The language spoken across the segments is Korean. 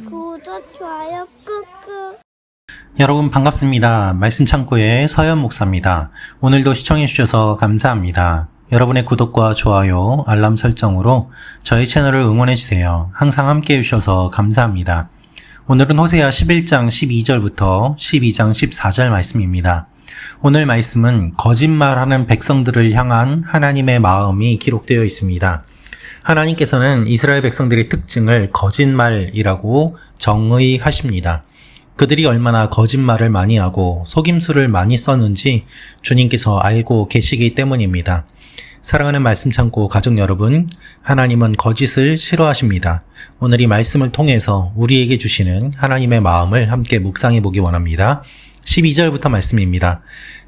구독, 좋아요 꾹꾹. 여러분 반갑습니다. 말씀 창고의 서현 목사입니다. 오늘도 시청해 주셔서 감사합니다. 여러분의 구독과 좋아요, 알람 설정으로 저희 채널을 응원해 주세요. 항상 함께 해주셔서 감사합니다. 오늘은 호세아 11장 12절부터 12장 14절 말씀입니다. 오늘 말씀은 거짓말하는 백성들을 향한 하나님의 마음이 기록되어 있습니다. 하나님께서는 이스라엘 백성들의 특징을 거짓말이라고 정의하십니다. 그들이 얼마나 거짓말을 많이 하고 속임수를 많이 썼는지 주님께서 알고 계시기 때문입니다. 사랑하는 말씀 창고 가족 여러분, 하나님은 거짓을 싫어하십니다. 오늘 이 말씀을 통해서 우리에게 주시는 하나님의 마음을 함께 묵상해 보기 원합니다. 12절부터 말씀입니다.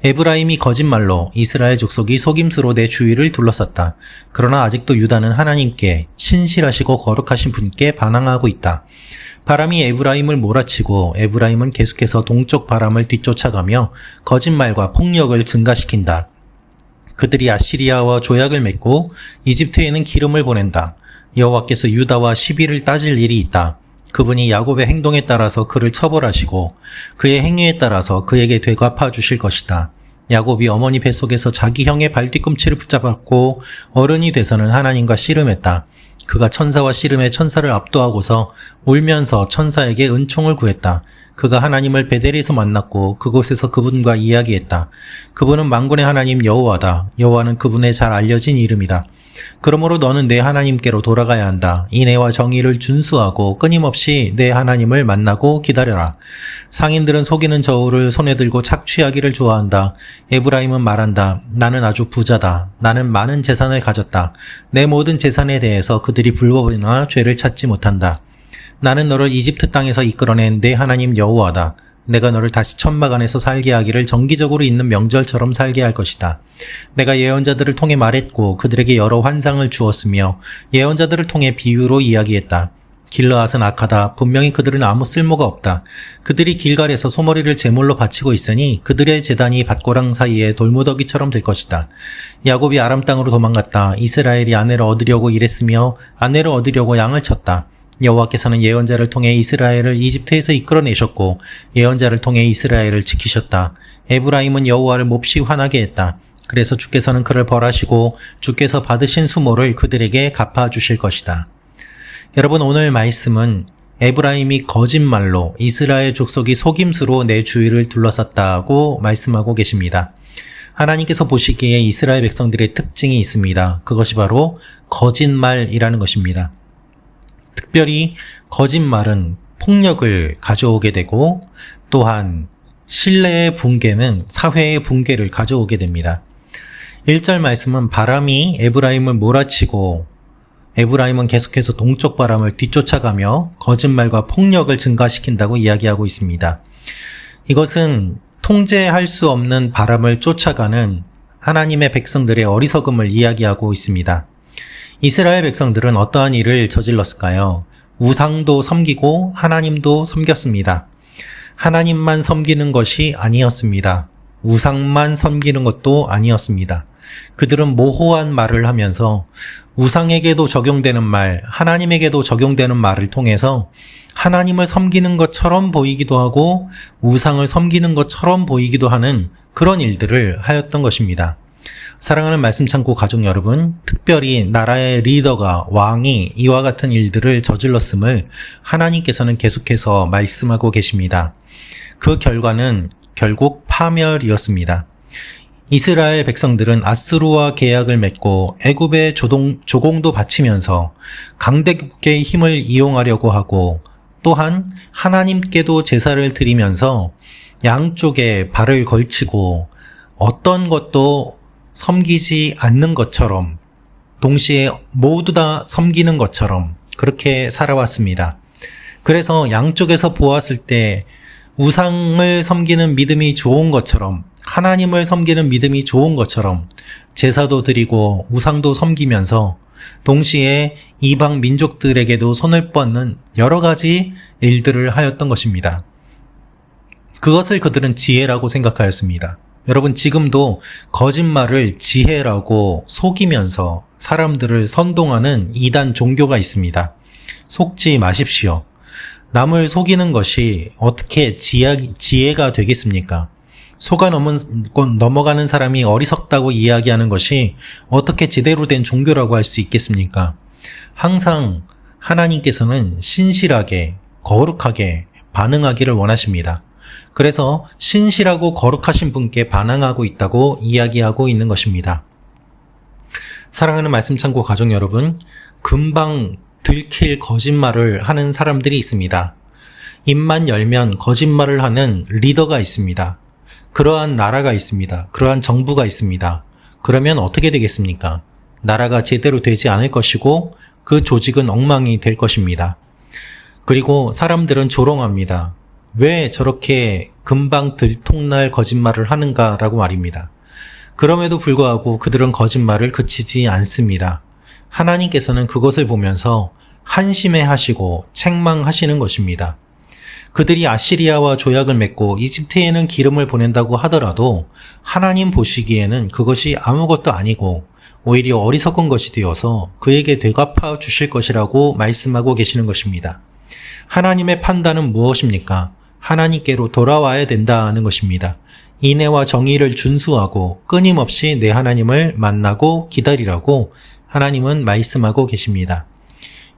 에브라임이 거짓말로 이스라엘 족속이 속임수로 내 주위를 둘러쌌다. 그러나 아직도 유다는 하나님께 신실하시고 거룩하신 분께 반항하고 있다. 바람이 에브라임을 몰아치고 에브라임은 계속해서 동쪽 바람을 뒤쫓아가며 거짓말과 폭력을 증가시킨다. 그들이 아시리아와 조약을 맺고 이집트에는 기름을 보낸다. 여호와께서 유다와 시비를 따질 일이 있다. 그분이 야곱의 행동에 따라서 그를 처벌하시고 그의 행위에 따라서 그에게 되갚아 주실 것이다. 야곱이 어머니 뱃속에서 자기 형의 발뒤꿈치를 붙잡았고 어른이 돼서는 하나님과 씨름했다. 그가 천사와 씨름해 천사를 압도하고서 울면서 천사에게 은총을 구했다. 그가 하나님을 베델에서 만났고 그곳에서 그분과 이야기했다. 그분은 만군의 하나님 여호와다. 여호와는 그분의 잘 알려진 이름이다. 그러므로 너는 내 하나님께로 돌아가야 한다. 인애와 정의를 준수하고 끊임없이 내 하나님을 만나고 기다려라. 상인들은 속이는 저울을 손에 들고 착취하기를 좋아한다. 에브라임은 말한다. 나는 아주 부자다. 나는 많은 재산을 가졌다. 내 모든 재산에 대해서 그들이 불법이나 죄를 찾지 못한다. 나는 너를 이집트 땅에서 이끌어낸 내 하나님 여호와다. 내가 너를 다시 천막 안에서 살게 하기를 정기적으로 있는 명절처럼 살게 할 것이다. 내가 예언자들을 통해 말했고 그들에게 여러 환상을 주었으며 예언자들을 통해 비유로 이야기했다. 길르앗은 악하다. 분명히 그들은 아무 쓸모가 없다. 그들이 길갈에서 소머리를 제물로 바치고 있으니 그들의 제단이 밭고랑 사이에 돌무더기처럼 될 것이다. 야곱이 아람 땅으로 도망갔다. 이스라엘이 아내를 얻으려고 일했으며 아내를 얻으려고 양을 쳤다. 여호와께서는 예언자를 통해 이스라엘을 이집트에서 이끌어내셨고 예언자를 통해 이스라엘을 지키셨다. 에브라임은 여호와를 몹시 화나게 했다. 그래서 주께서는 그를 벌하시고 주께서 받으신 수모를 그들에게 갚아주실 것이다. 여러분, 오늘 말씀은 에브라임이 거짓말로 이스라엘 족속이 속임수로 내 주위를 둘러쌌다고 말씀하고 계십니다. 하나님께서 보시기에 이스라엘 백성들의 특징이 있습니다. 그것이 바로 거짓말이라는 것입니다. 특별히 거짓말은 폭력을 가져오게 되고 또한 신뢰의 붕괴는 사회의 붕괴를 가져오게 됩니다. 1절 말씀은 바람이 에브라임을 몰아치고 에브라임은 계속해서 동쪽 바람을 뒤쫓아가며 거짓말과 폭력을 증가시킨다고 이야기하고 있습니다. 이것은 통제할 수 없는 바람을 쫓아가는 하나님의 백성들의 어리석음을 이야기하고 있습니다. 이스라엘 백성들은 어떠한 일을 저질렀을까요? 우상도 섬기고 하나님도 섬겼습니다. 하나님만 섬기는 것이 아니었습니다. 우상만 섬기는 것도 아니었습니다. 그들은 모호한 말을 하면서 우상에게도 적용되는 말, 하나님에게도 적용되는 말을 통해서 하나님을 섬기는 것처럼 보이기도 하고 우상을 섬기는 것처럼 보이기도 하는 그런 일들을 하였던 것입니다. 사랑하는 말씀 창고 가족 여러분, 특별히 나라의 리더가, 왕이 이와 같은 일들을 저질렀음을 하나님께서는 계속해서 말씀하고 계십니다. 그 결과는 결국 파멸이었습니다. 이스라엘 백성들은 아수르와 계약을 맺고 애굽의 조공도 바치면서 강대국의 힘을 이용하려고 하고 또한 하나님께도 제사를 드리면서 양쪽에 발을 걸치고 어떤 것도 섬기지 않는 것처럼 동시에 모두 다 섬기는 것처럼 그렇게 살아왔습니다. 그래서 양쪽에서 보았을 때 우상을 섬기는 믿음이 좋은 것처럼 하나님을 섬기는 믿음이 좋은 것처럼 제사도 드리고 우상도 섬기면서 동시에 이방 민족들에게도 손을 뻗는 여러 가지 일들을 하였던 것입니다. 그것을 그들은 지혜라고 생각하였습니다. 여러분, 지금도 거짓말을 지혜라고 속이면서 사람들을 선동하는 이단 종교가 있습니다. 속지 마십시오. 남을 속이는 것이 어떻게 지혜가 되겠습니까? 넘어가는 사람이 어리석다고 이야기하는 것이 어떻게 제대로 된 종교라고 할 수 있겠습니까? 항상 하나님께서는 신실하게, 거룩하게 반응하기를 원하십니다. 그래서 신실하고 거룩하신 분께 반항하고 있다고 이야기하고 있는 것입니다. 사랑하는 말씀 창고 가족 여러분, 금방 들킬 거짓말을 하는 사람들이 있습니다. 입만 열면 거짓말을 하는 리더가 있습니다. 그러한 나라가 있습니다. 그러한 정부가 있습니다. 그러면 어떻게 되겠습니까? 나라가 제대로 되지 않을 것이고 그 조직은 엉망이 될 것입니다. 그리고 사람들은 조롱합니다. 왜 저렇게 금방 들통날 거짓말을 하는가라고 말입니다. 그럼에도 불구하고 그들은 거짓말을 그치지 않습니다. 하나님께서는 그것을 보면서 한심해 하시고 책망하시는 것입니다. 그들이 아시리아와 조약을 맺고 이집트에는 기름을 보낸다고 하더라도 하나님 보시기에는 그것이 아무것도 아니고 오히려 어리석은 것이 되어서 그에게 되갚아 주실 것이라고 말씀하고 계시는 것입니다. 하나님의 판단은 무엇입니까? 하나님께로 돌아와야 된다는 것입니다. 인애와 정의를 준수하고 끊임없이 내 하나님을 만나고 기다리라고 하나님은 말씀하고 계십니다.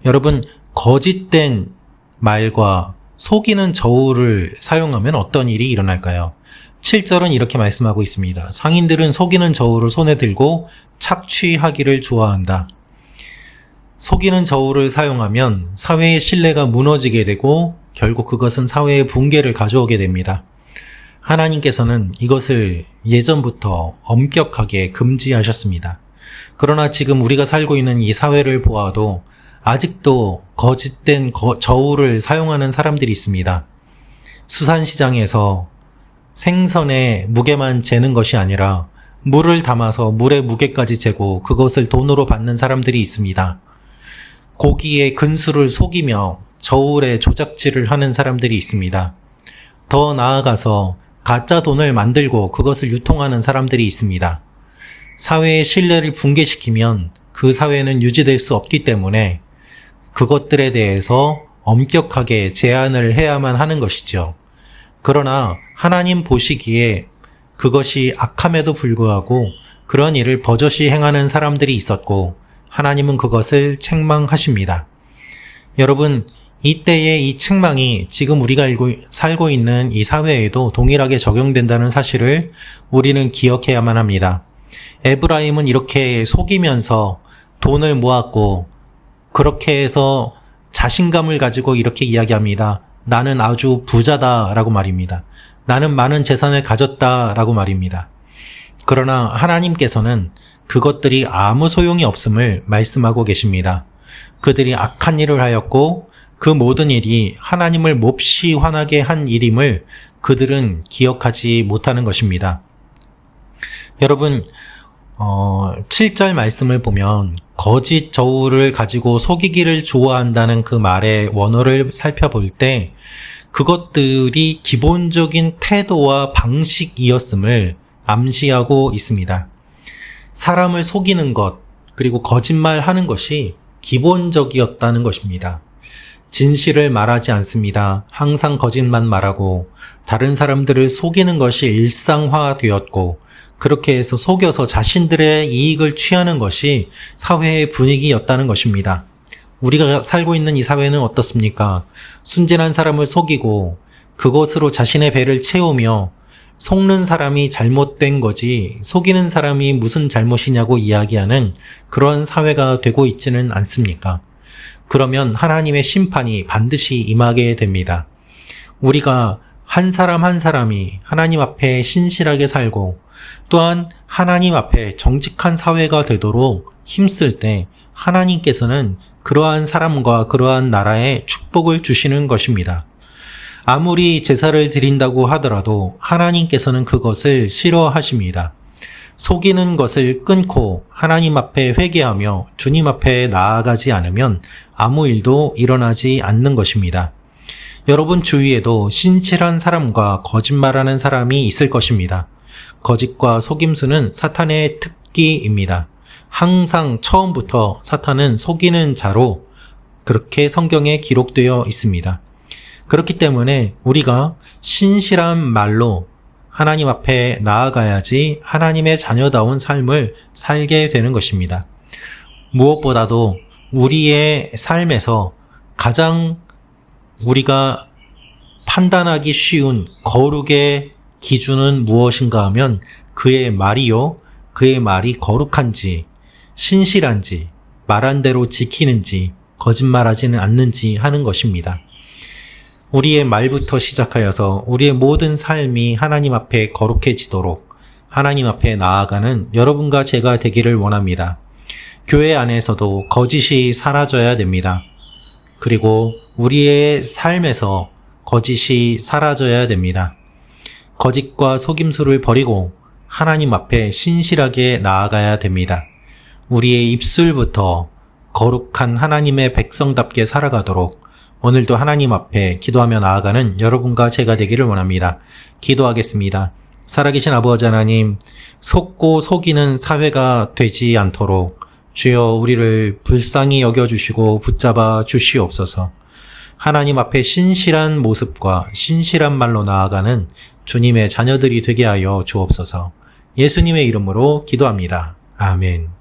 여러분, 거짓된 말과 속이는 저울을 사용하면 어떤 일이 일어날까요? 7절은 이렇게 말씀하고 있습니다. 상인들은 속이는 저울을 손에 들고 착취하기를 좋아한다. 속이는 저울을 사용하면 사회의 신뢰가 무너지게 되고 결국 그것은 사회의 붕괴를 가져오게 됩니다. 하나님께서는 이것을 예전부터 엄격하게 금지하셨습니다. 그러나 지금 우리가 살고 있는 이 사회를 보아도 아직도 거짓된 저울을 사용하는 사람들이 있습니다. 수산시장에서 생선의 무게만 재는 것이 아니라 물을 담아서 물의 무게까지 재고 그것을 돈으로 받는 사람들이 있습니다. 고기의 근수를 속이며 저울에 조작질을 하는 사람들이 있습니다. 더 나아가서 가짜 돈을 만들고 그것을 유통하는 사람들이 있습니다. 사회의 신뢰를 붕괴시키면 그 사회는 유지될 수 없기 때문에 그것들에 대해서 엄격하게 제한을 해야만 하는 것이죠. 그러나 하나님 보시기에 그것이 악함에도 불구하고 그런 일을 버젓이 행하는 사람들이 있었고 하나님은 그것을 책망하십니다. 여러분, 이때의 이 책망이 지금 우리가 살고 있는 이 사회에도 동일하게 적용된다는 사실을 우리는 기억해야만 합니다. 에브라임은 이렇게 속이면서 돈을 모았고 그렇게 해서 자신감을 가지고 이렇게 이야기합니다. 나는 아주 부자다라고 말입니다. 나는 많은 재산을 가졌다라고 말입니다. 그러나 하나님께서는 그것들이 아무 소용이 없음을 말씀하고 계십니다. 그들이 악한 일을 하였고 그 모든 일이 하나님을 몹시 화나게 한 일임을 그들은 기억하지 못하는 것입니다. 여러분, 7절 말씀을 보면 거짓 저울을 가지고 속이기를 좋아한다는 그 말의 원어를 살펴볼 때 그것들이 기본적인 태도와 방식이었음을 암시하고 있습니다. 사람을 속이는 것, 그리고 거짓말하는 것이 기본적이었다는 것입니다. 진실을 말하지 않습니다. 항상 거짓만 말하고 다른 사람들을 속이는 것이 일상화되었고 그렇게 해서 속여서 자신들의 이익을 취하는 것이 사회의 분위기였다는 것입니다. 우리가 살고 있는 이 사회는 어떻습니까? 순진한 사람을 속이고 그것으로 자신의 배를 채우며 속는 사람이 잘못된 거지 속이는 사람이 무슨 잘못이냐고 이야기하는 그런 사회가 되고 있지는 않습니까? 그러면 하나님의 심판이 반드시 임하게 됩니다. 우리가 한 사람 한 사람이 하나님 앞에 신실하게 살고 또한 하나님 앞에 정직한 사회가 되도록 힘쓸 때 하나님께서는 그러한 사람과 그러한 나라에 축복을 주시는 것입니다. 아무리 제사를 드린다고 하더라도 하나님께서는 그것을 싫어하십니다. 속이는 것을 끊고 하나님 앞에 회개하며 주님 앞에 나아가지 않으면 아무 일도 일어나지 않는 것입니다. 여러분 주위에도 신실한 사람과 거짓말하는 사람이 있을 것입니다. 거짓과 속임수는 사탄의 특기입니다. 항상 처음부터 사탄은 속이는 자로 그렇게 성경에 기록되어 있습니다. 그렇기 때문에 우리가 신실한 말로 하나님 앞에 나아가야지 하나님의 자녀다운 삶을 살게 되는 것입니다. 무엇보다도 우리의 삶에서 가장 우리가 판단하기 쉬운 거룩의 기준은 무엇인가 하면 그의 말이요, 그의 말이 거룩한지, 신실한지, 말한 대로 지키는지, 거짓말하지는 않는지 하는 것입니다. 우리의 말부터 시작하여서 우리의 모든 삶이 하나님 앞에 거룩해지도록 하나님 앞에 나아가는 여러분과 제가 되기를 원합니다. 교회 안에서도 거짓이 사라져야 됩니다. 그리고 우리의 삶에서 거짓이 사라져야 됩니다. 거짓과 속임수를 버리고 하나님 앞에 신실하게 나아가야 됩니다. 우리의 입술부터 거룩한 하나님의 백성답게 살아가도록 오늘도 하나님 앞에 기도하며 나아가는 여러분과 제가 되기를 원합니다. 기도하겠습니다. 살아계신 아버지 하나님, 속고 속이는 사회가 되지 않도록 주여 우리를 불쌍히 여겨주시고 붙잡아 주시옵소서. 하나님 앞에 신실한 모습과 신실한 말로 나아가는 주님의 자녀들이 되게 하여 주옵소서. 예수님의 이름으로 기도합니다. 아멘.